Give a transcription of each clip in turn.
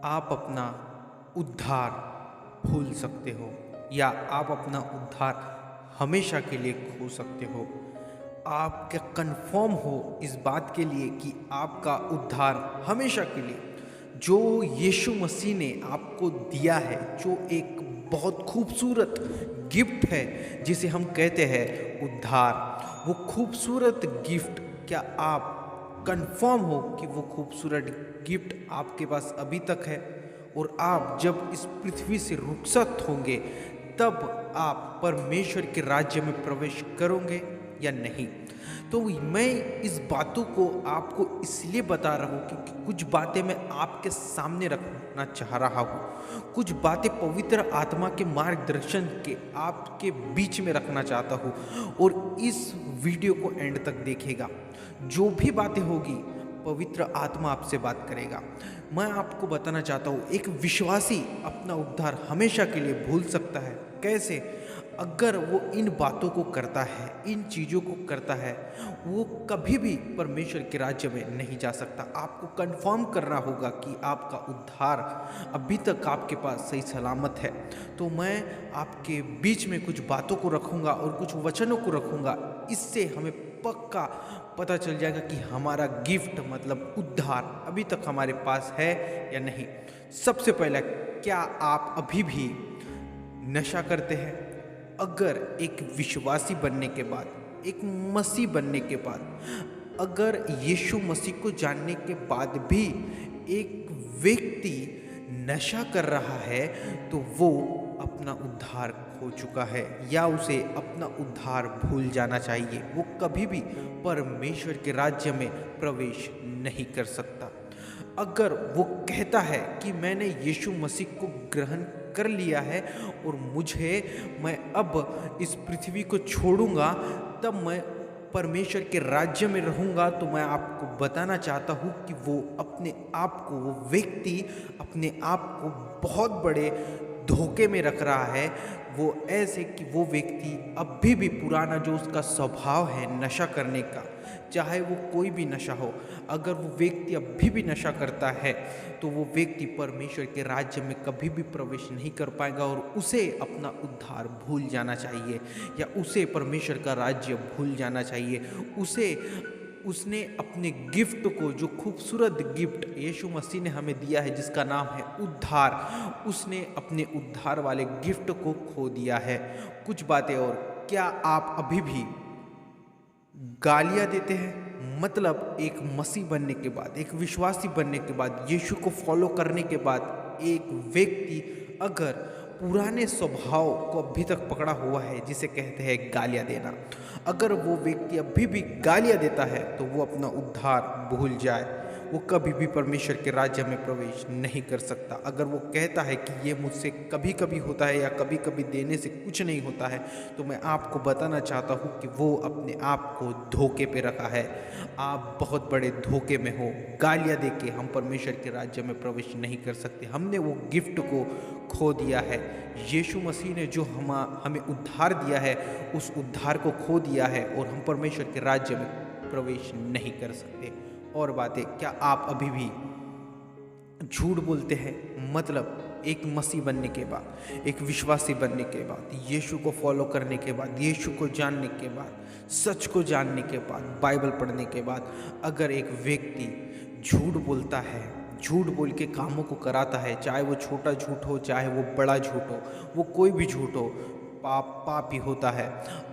आप अपना उद्धार भूल सकते हो या आप अपना उद्धार हमेशा के लिए खो सकते हो। आप क्या कंफर्म हो इस बात के लिए कि आपका उद्धार हमेशा के लिए जो यीशु मसीह ने आपको दिया है, जो एक बहुत खूबसूरत गिफ्ट है जिसे हम कहते हैं उद्धार, वो खूबसूरत गिफ्ट, क्या आप कंफर्म हो कि वो खूबसूरत गिफ्ट आपके पास अभी तक है और आप जब इस पृथ्वी से रुखसत होंगे तब आप परमेश्वर के राज्य में प्रवेश करोगे या नहीं। तो मैं इस बातों को आपको इसलिए बता रहा हूँ क्योंकि कुछ बातें मैं आपके सामने रखना चाह रहा हूँ, कुछ बातें पवित्र आत्मा के मार्गदर्शन के आपके बीच में रखना चाहता हूँ और इस वीडियो को एंड तक देखिएगा। जो भी बातें होगी पवित्र आत्मा आपसे बात करेगा। मैं आपको बताना चाहता हूँ एक विश्वासी अपना उद्धार हमेशा के लिए भूल सकता है। कैसे? अगर वो इन बातों को करता है, इन चीज़ों को करता है, वो कभी भी परमेश्वर के राज्य में नहीं जा सकता। आपको कंफर्म करना होगा कि आपका उद्धार अभी तक आपके पास सही सलामत है। तो मैं आपके बीच में कुछ बातों को रखूँगा और कुछ वचनों को रखूँगा, इससे हमें पक्का पता चल जाएगा कि हमारा गिफ्ट मतलब उद्धार अभी तक हमारे पास है या नहीं। सबसे पहला, क्या आप अभी भी नशा करते हैं? अगर एक विश्वासी बनने के बाद, एक मसीह बनने के बाद, अगर यीशु मसीह को जानने के बाद भी एक व्यक्ति नशा कर रहा है तो वो अपना उद्धार खो चुका है या उसे अपना उद्धार भूल जाना चाहिए। वो कभी भी परमेश्वर के राज्य में प्रवेश नहीं कर सकता। अगर वो कहता है कि मैंने यीशु मसीह को ग्रहण कर लिया है और मैं अब इस पृथ्वी को छोड़ूंगा, तब मैं परमेश्वर के राज्य में रहूंगा, तो मैं आपको बताना चाहता हूँ कि वो अपने आप को, वो व्यक्ति अपने आप को बहुत बड़े धोखे में रख रहा है। वो ऐसे कि वो व्यक्ति अभी भी पुराना जो उसका स्वभाव है नशा करने का, चाहे वो कोई भी नशा हो, अगर वो व्यक्ति अभी भी नशा करता है तो वो व्यक्ति परमेश्वर के राज्य में कभी भी प्रवेश नहीं कर पाएगा और उसे अपना उद्धार भूल जाना चाहिए या उसे परमेश्वर का राज्य भूल जाना चाहिए। उसने अपने गिफ्ट को, जो खूबसूरत गिफ्ट यीशु मसीह ने हमें दिया है जिसका नाम है उद्धार, उसने अपने उद्धार वाले गिफ्ट को खो दिया है। कुछ बातें और, क्या आप अभी भी गालियां देते हैं? मतलब एक मसीह बनने के बाद, एक विश्वासी बनने के बाद, यीशु को फॉलो करने के बाद एक व्यक्ति अगर पुराने स्वभाव को अभी तक पकड़ा हुआ है जिसे कहते हैं गालियां देना, अगर वो व्यक्ति अभी भी गालियां देता है तो वो अपना उद्धार भूल जाए, वो कभी भी परमेश्वर के राज्य में प्रवेश नहीं कर सकता। अगर वो कहता है कि ये मुझसे कभी कभी होता है या कभी कभी देने से कुछ नहीं होता है, तो मैं आपको बताना चाहता हूँ कि वो अपने आप को धोखे पे रखा है। आप बहुत बड़े धोखे में हो। गालियाँ दे के हम परमेश्वर के राज्य में प्रवेश नहीं कर सकते। हमने वो गिफ्ट को खो दिया है। यीशु मसीह ने जो हमें उद्धार दिया है, उस उद्धार को खो दिया है और हम परमेश्वर के राज्य में प्रवेश नहीं कर सकते। और बातें, क्या आप अभी भी झूठ बोलते हैं? मतलब एक मसीह बनने के बाद, एक विश्वासी बनने के बाद, यीशु को फॉलो करने के बाद, यीशु को जानने के बाद, सच को जानने के बाद, बाइबल पढ़ने के बाद, अगर एक व्यक्ति झूठ बोलता है, झूठ बोल के कामों को कराता है, चाहे वो छोटा झूठ हो, चाहे वो बड़ा झूठ हो, वो कोई भी झूठ हो, पाप ही होता है।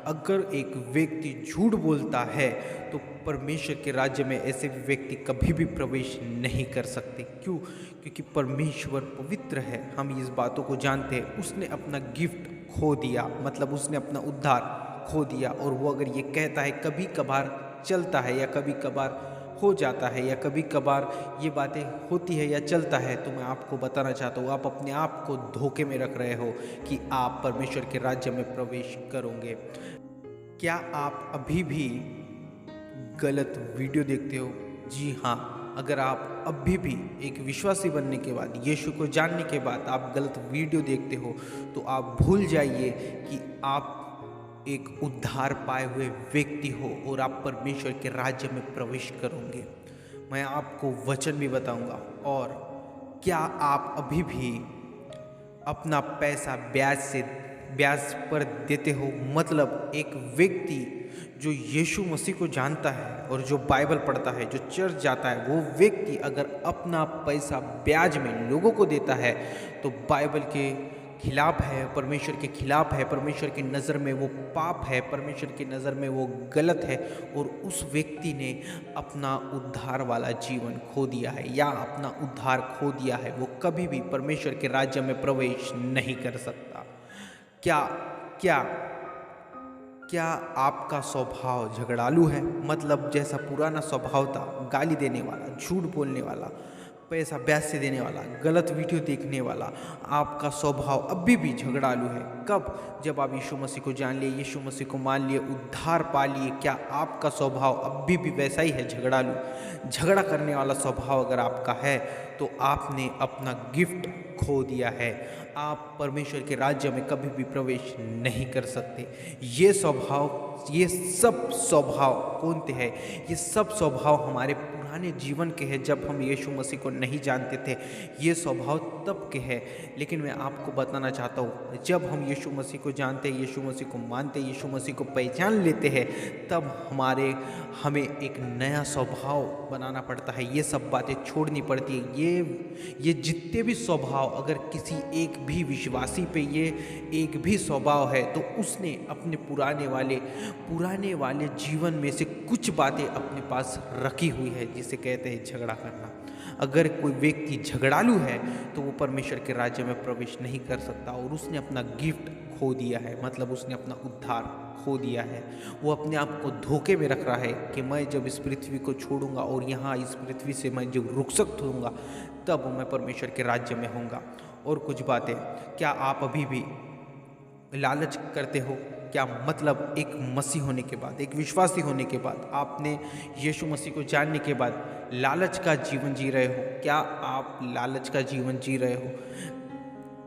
अगर एक व्यक्ति झूठ बोलता है तो परमेश्वर के राज्य में ऐसे व्यक्ति कभी भी प्रवेश नहीं कर सकते। क्यों? क्योंकि परमेश्वर पवित्र है। हम इस बातों को जानते हैं। उसने अपना गिफ्ट खो दिया, मतलब उसने अपना उद्धार खो दिया। और वो अगर ये कहता है, कभी कभार चलता है या कभी कभार हो जाता है या कभी कभार ये बातें होती है या चलता है, तो मैं आपको बताना चाहता हूँ, आप अपने आप को धोखे में रख रहे हो कि आप परमेश्वर के राज्य में प्रवेश करोगे। क्या आप अभी भी गलत वीडियो देखते हो? जी हाँ, अगर आप अभी भी एक विश्वासी बनने के बाद, यीशु को जानने के बाद आप गलत वीडियो देखते हो, तो आप भूल जाइए कि आप एक उद्धार पाए हुए व्यक्ति हो और आप परमेश्वर के राज्य में प्रवेश करोगे। मैं आपको वचन भी बताऊंगा। और क्या आप अभी भी अपना पैसा ब्याज पर देते हो? मतलब एक व्यक्ति जो यीशु मसीह को जानता है और जो बाइबल पढ़ता है, जो चर्च जाता है, वो व्यक्ति अगर अपना पैसा ब्याज में लोगों को देता है तो बाइबल के खिलाफ है, परमेश्वर के खिलाफ है, परमेश्वर की नज़र में वो पाप है, परमेश्वर की नज़र में वो गलत है और उस व्यक्ति ने अपना उद्धार वाला जीवन खो दिया है या अपना उद्धार खो दिया है। वो कभी भी परमेश्वर के राज्य में प्रवेश नहीं कर सकता। क्या क्या क्या आपका स्वभाव झगड़ालू है? मतलब जैसा पुराना स्वभाव था, गाली देने वाला, झूठ बोलने वाला, पैसा ब्याज से देने वाला, गलत वीडियो देखने वाला, आपका स्वभाव अभी भी झगड़ालू है। कब? जब आप यीशु मसीह को जान लिए, यीशु मसीह को मान लिए, उद्धार पा लिए, क्या आपका स्वभाव अभी भी वैसा ही है, झगड़ालू? झगड़ा करने वाला स्वभाव अगर आपका है तो आपने अपना गिफ्ट खो दिया है। आप परमेश्वर के राज्य में कभी भी प्रवेश नहीं कर सकते। ये सब स्वभाव कौन से हैं? ये सब स्वभाव हमारे पुराने जीवन के हैं, जब हम यीशु मसीह को नहीं जानते थे। ये स्वभाव तब के हैं, लेकिन मैं आपको बताना चाहता हूँ, जब हम यीशु मसीह को जानते हैं, यीशु मसीह को मानते हैं, यीशु मसीह को पहचान लेते हैं, तब हमें एक नया स्वभाव बनाना पड़ता है। ये सब बातें छोड़नी पड़ती है। ये जितने भी स्वभाव, अगर किसी एक भी विश्वासी पे ये एक भी स्वभाव है तो उसने अपने पुराने वाले जीवन में से कुछ बातें अपने पास रखी हुई है, जिसे कहते हैं झगड़ा करना। अगर कोई व्यक्ति झगड़ालू है तो वो परमेश्वर के राज्य में प्रवेश नहीं कर सकता और उसने अपना गिफ्ट खो दिया है, मतलब उसने अपना उद्धार खो दिया है। वो अपने आप को धोखे में रख रहा है कि मैं जब इस पृथ्वी को छोड़ूंगा और यहाँ इस पृथ्वी से मैं जब रुखसत होऊंगा तब मैं परमेश्वर के राज्य में होऊंगा। और कुछ बातें, क्या आप अभी भी लालच करते हो? क्या मतलब एक मसीह होने के बाद, एक विश्वासी होने के बाद, आपने यीशु मसीह को जानने के बाद लालच का जीवन जी रहे हो? क्या आप लालच का जीवन जी रहे हो?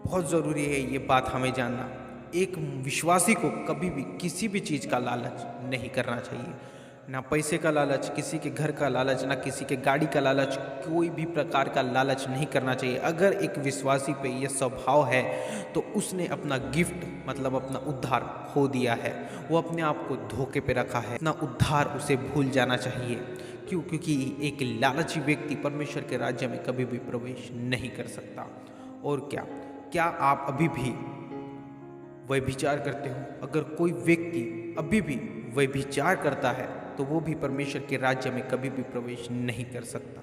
बहुत ज़रूरी है ये बात हमें जानना। एक विश्वासी को कभी भी किसी भी चीज़ का लालच नहीं करना चाहिए, ना पैसे का लालच, किसी के घर का लालच, ना किसी के गाड़ी का लालच, कोई भी प्रकार का लालच नहीं करना चाहिए। अगर एक विश्वासी पे ये स्वभाव है तो उसने अपना गिफ्ट, मतलब अपना उद्धार खो दिया है। वो अपने आप को धोखे पे रखा है। अपना उद्धार उसे भूल जाना चाहिए। क्यों? क्योंकि एक लालची व्यक्ति परमेश्वर के राज्य में कभी भी प्रवेश नहीं कर सकता। और क्या आप अभी भी व्यभिचार करते हो? अगर कोई व्यक्ति अभी भी व्यभिचार करता है तो वो भी परमेश्वर के राज्य में कभी भी प्रवेश नहीं कर सकता।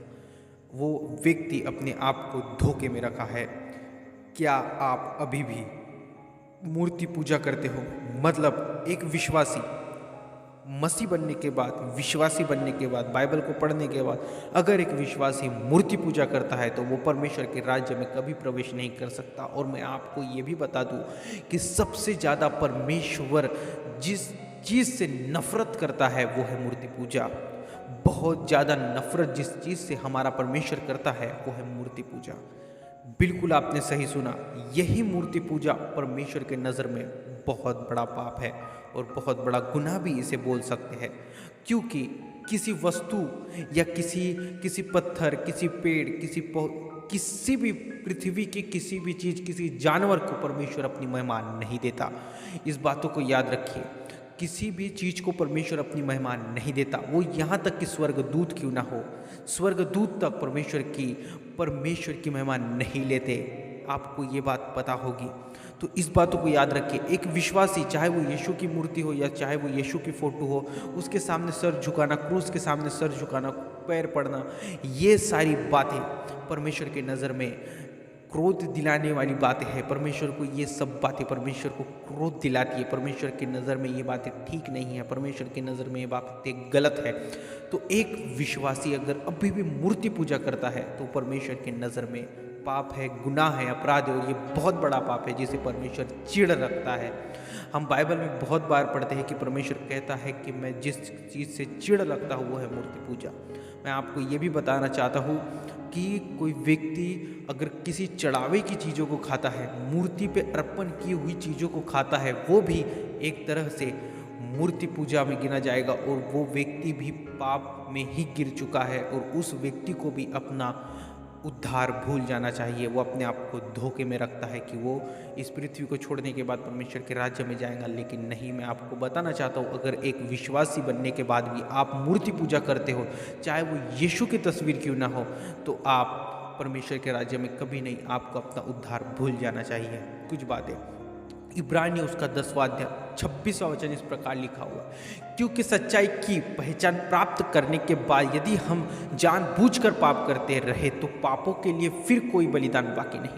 वो व्यक्ति अपने आप को धोखे में रखा है। क्या आप अभी भी मूर्ति पूजा करते हो? मतलब एक विश्वासी मसीह बनने के बाद, विश्वासी बनने के बाद, बाइबल को पढ़ने के बाद अगर एक विश्वासी मूर्ति पूजा करता है तो वो परमेश्वर के राज्य में कभी प्रवेश नहीं कर सकता। और मैं आपको ये भी बता दूं कि सबसे ज़्यादा परमेश्वर जिस चीज़ से नफरत करता है वो है मूर्ति पूजा। बहुत ज़्यादा नफरत जिस चीज़ से हमारा परमेश्वर करता है वो है मूर्ति पूजा। बिल्कुल आपने सही सुना, यही मूर्ति पूजा परमेश्वर के नज़र में बहुत बड़ा पाप है और बहुत बड़ा गुनाह भी इसे बोल सकते हैं। क्योंकि किसी वस्तु या किसी पत्थर, किसी पेड़, किसी भी पृथ्वी की किसी भी चीज़, किसी जानवर को परमेश्वर अपनी महिमा नहीं देता। इस बातों को याद रखिए। किसी भी चीज़ को परमेश्वर अपनी महिमा नहीं देता। वो यहाँ तक कि स्वर्गदूत क्यों ना हो, स्वर्गदूत तक परमेश्वर की महिमा नहीं लेते। आपको ये बात पता होगी। तो इस बातों को याद रखिए। एक विश्वासी, चाहे वो यीशु की मूर्ति हो या चाहे वो यीशु की फ़ोटो हो, उसके सामने सर झुकाना, क्रूस के सामने सर झुकाना, पैर पड़ना, ये सारी बातें परमेश्वर की नज़र में क्रोध दिलाने वाली बातें हैं। परमेश्वर को ये सब बातें परमेश्वर को क्रोध दिलाती है। परमेश्वर की नज़र में ये बातें ठीक नहीं है, परमेश्वर की नज़र में ये बातें गलत है। तो एक विश्वासी अगर अभी भी मूर्ति पूजा करता है तो परमेश्वर की नज़र में पाप है, गुनाह है, अपराध है और ये बहुत बड़ा पाप है जिसे परमेश्वर चिढ़ रखता है। हम बाइबल में बहुत बार पढ़ते हैं कि परमेश्वर कहता है कि मैं जिस चीज़ से चिढ़ रखता हूँ वो है मूर्ति पूजा। मैं आपको ये भी बताना चाहता हूँ कि कोई व्यक्ति अगर किसी चढ़ावे की चीज़ों को खाता है, मूर्ति पे अर्पण की हुई चीज़ों को खाता है, वो भी एक तरह से मूर्ति पूजा में गिना जाएगा और वो व्यक्ति भी पाप में ही गिर चुका है और उस व्यक्ति को भी अपना उद्धार भूल जाना चाहिए। वो अपने आप को धोखे में रखता है कि वो इस पृथ्वी को छोड़ने के बाद परमेश्वर के राज्य में जाएगा, लेकिन नहीं। मैं आपको बताना चाहता हूँ, अगर एक विश्वासी बनने के बाद भी आप मूर्ति पूजा करते हो, चाहे वो यीशु की तस्वीर क्यों ना हो, तो आप परमेश्वर के राज्य में कभी नहीं। आपको अपना उद्धार भूल जाना चाहिए। कुछ बातें इब्रानियों उसका 10वां अध्याय 26वां वचन इस प्रकार लिखा हुआ, क्योंकि सच्चाई की पहचान प्राप्त करने के बाद यदि हम जानबूझकर पाप करते रहे तो पापों के लिए फिर कोई बलिदान बाकी नहीं।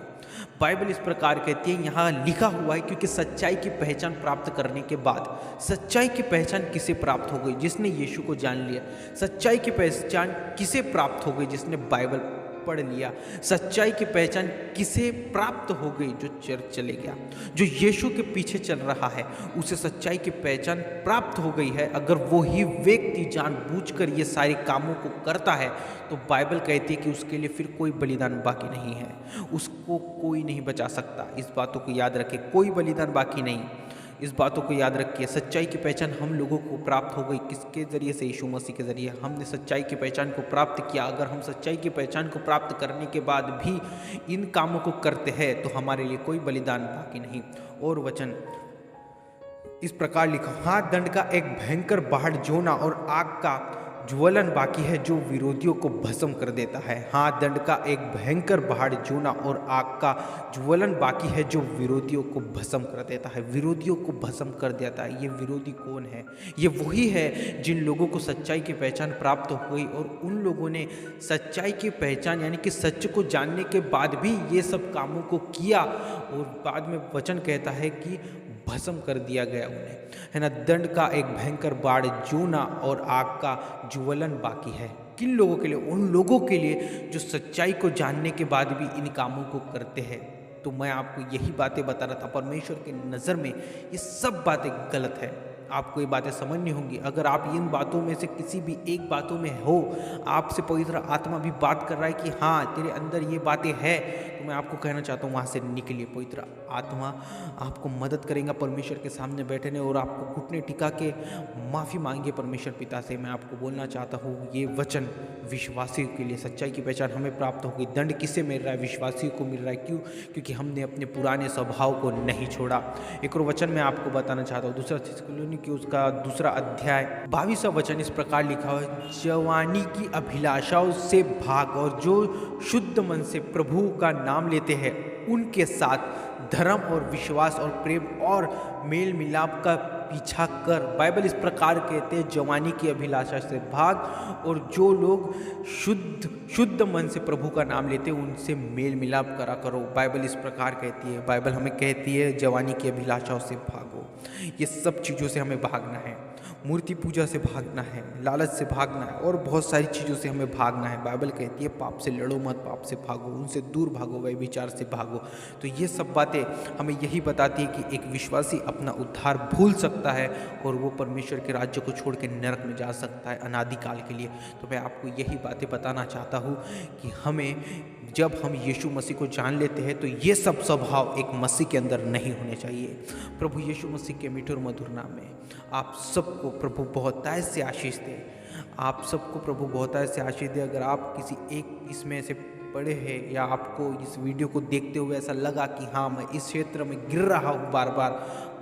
बाइबल इस प्रकार कहती है, यहाँ लिखा हुआ है, क्योंकि सच्चाई की पहचान प्राप्त करने के बाद। सच्चाई की पहचान किसे प्राप्त हो गई? जिसने यीशु को जान लिया। सच्चाई की पहचान किसे प्राप्त हो गई? जिसने बाइबल पढ़ लिया। सच्चाई की पहचान किसे प्राप्त हो गई? जो चर्च चले गया, जो यीशु के पीछे चल रहा है, उसे सच्चाई की पहचान प्राप्त हो गई है। अगर वो ही व्यक्ति जानबूझकर ये सारे कामों को करता है तो बाइबल कहती है कि उसके लिए फिर कोई बलिदान बाकी नहीं है, उसको कोई नहीं बचा सकता। इस बातों को याद रखें, कोई बलिदान बाकी नहीं। इस बातों को याद रखिए। सच्चाई की पहचान हम लोगों को प्राप्त हो गई, किसके ज़रिए से? यीशु मसीह के ज़रिए हमने सच्चाई की पहचान को प्राप्त किया। अगर हम सच्चाई की पहचान को प्राप्त करने के बाद भी इन कामों को करते हैं तो हमारे लिए कोई बलिदान बाकी नहीं। और वचन इस प्रकार लिखा, हाँ, दंड का एक भयंकर बाढ़ जोना और आग का ज्वलन बाकी है जो विरोधियों को भस्म कर देता है। हाँ, दंड का एक भयंकर बाढ़ जोना और आग का ज्वलन बाकी है जो विरोधियों को भस्म कर देता है। विरोधियों को भस्म कर देता है। ये विरोधी कौन है? ये वही है जिन लोगों को सच्चाई की पहचान प्राप्त हो गई और उन लोगों ने सच्चाई की पहचान यानी कि सच को जानने के बाद भी ये सब कामों को किया और बाद में वचन कहता है कि भस्म कर दिया गया उन्हें, है ना। दंड का एक भयंकर बाढ़ जोना और आग का ज्वलन बाकी है। किन लोगों के लिए? उन लोगों के लिए जो सच्चाई को जानने के बाद भी इन कामों को करते हैं। तो मैं आपको यही बातें बता रहा था, परमेश्वर की नज़र में ये सब बातें गलत है। आपको ये बातें समझनी होंगी। अगर आप इन बातों में से किसी भी एक बातों में हो, आपसे पवित्र आत्मा भी बात कर रहा है कि हाँ तेरे अंदर ये बातें हैं, तो मैं आपको कहना चाहता हूँ वहाँ से निकलिए। पवित्र आत्मा आपको मदद करेगा परमेश्वर के सामने बैठने और आपको घुटने टिका के माफ़ी मांगिए परमेश्वर पिता से। मैं आपको बोलना चाहता हूँ ये वचन विश्वासियों के लिए। सच्चाई की पहचान हमें प्राप्त होगी। दंड किसे मिल रहा है? विश्वासियों को मिल रहा है। क्यों? क्योंकि हमने अपने पुराने स्वभाव को नहीं छोड़ा। एक और वचन मैं आपको बताना चाहता हूँ, दूसरा कि उसका 2 अध्याय 22वां वचन इस प्रकार लिखा हुआ है, जवानी की अभिलाषाओं से भाग और जो शुद्ध मन से प्रभु का नाम लेते हैं उनके साथ धर्म और विश्वास और प्रेम और मेल मिलाप का पीछा कर। बाइबल इस प्रकार कहते हैं, जवानी की अभिलाषा से भाग और जो लोग शुद्ध मन से प्रभु का नाम लेते हैं उनसे मेल मिलाप करा करो। बाइबल इस प्रकार कहती है। बाइबल हमें कहती है जवानी की अभिलाषाओं से भागो। ये सब चीज़ों से हमें भागना है। मूर्ति पूजा से भागना है, लालच से भागना है और बहुत सारी चीज़ों से हमें भागना है। बाइबल कहती है पाप से लड़ो मत, पाप से भागो, उनसे दूर भागो, व्यभिचार से भागो। तो ये सब बातें हमें यही बताती है कि एक विश्वासी अपना उद्धार भूल सकता है और वो परमेश्वर के राज्य को छोड़ के नरक में जा सकता है अनादिकाल के लिए। तो मैं आपको यही बातें बताना चाहता हूँ कि हमें जब हम यीशु मसीह को जान लेते हैं तो ये सब स्वभाव एक मसीह के अंदर नहीं होने चाहिए। प्रभु यीशु मसीह के मीठे और मधुर नाम में आप सबको प्रभु बहुतायत से आशीष दे। आप सबको प्रभु बहुतायत से आशीष दे। अगर आप किसी एक इसमें से पढ़े हैं या आपको इस वीडियो को देखते हुए ऐसा लगा कि हाँ मैं इस क्षेत्र में गिर रहा हूँ बार बार,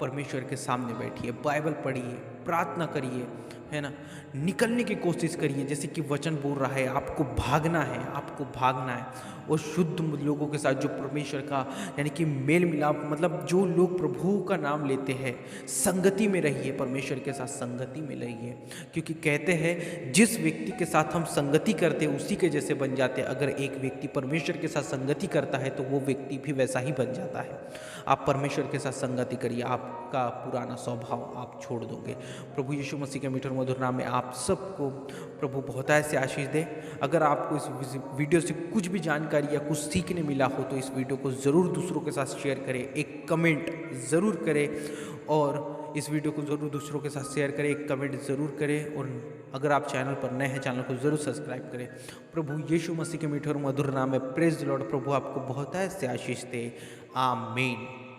परमेश्वर के सामने बैठिए, बाइबल पढ़िए, प्रार्थना करिए, है ना, निकलने की कोशिश करिए। जैसे कि वचन बोल रहा है आपको भागना है, आपको भागना है और शुद्ध लोगों के साथ जो परमेश्वर का यानी कि मेल मिलाप, मतलब जो लोग प्रभु का नाम लेते हैं, संगति में रहिए, परमेश्वर के साथ संगति में रहिए। क्योंकि कहते हैं जिस व्यक्ति के साथ हम संगति करते हैं उसी के जैसे बन जाते हैं। अगर एक व्यक्ति परमेश्वर के साथ संगति करता है तो वो व्यक्ति भी वैसा ही बन जाता है। आप परमेश्वर के साथ संगति करिए, आपका पुराना स्वभाव आप छोड़ दोगे। प्रभु यीशु मसीह के मीठे और मधुर नाम में आप सबको प्रभु बहुतायत से आशीष दे। अगर आपको इस वीडियो से कुछ भी जानकारी या कुछ सीखने मिला हो तो इस वीडियो को ज़रूर दूसरों के साथ शेयर करें, एक कमेंट ज़रूर करें और इस वीडियो को ज़रूर दूसरों के साथ शेयर करें, एक कमेंट ज़रूर करें। और अगर आप चैनल पर नए हैं चैनल को ज़रूर सब्सक्राइब करें। प्रभु यीशु मसीह के मीठे और मधुर नाम में प्रेज द लॉर्ड। प्रभु आपको बहुतायत से आशीष दे। आमीन।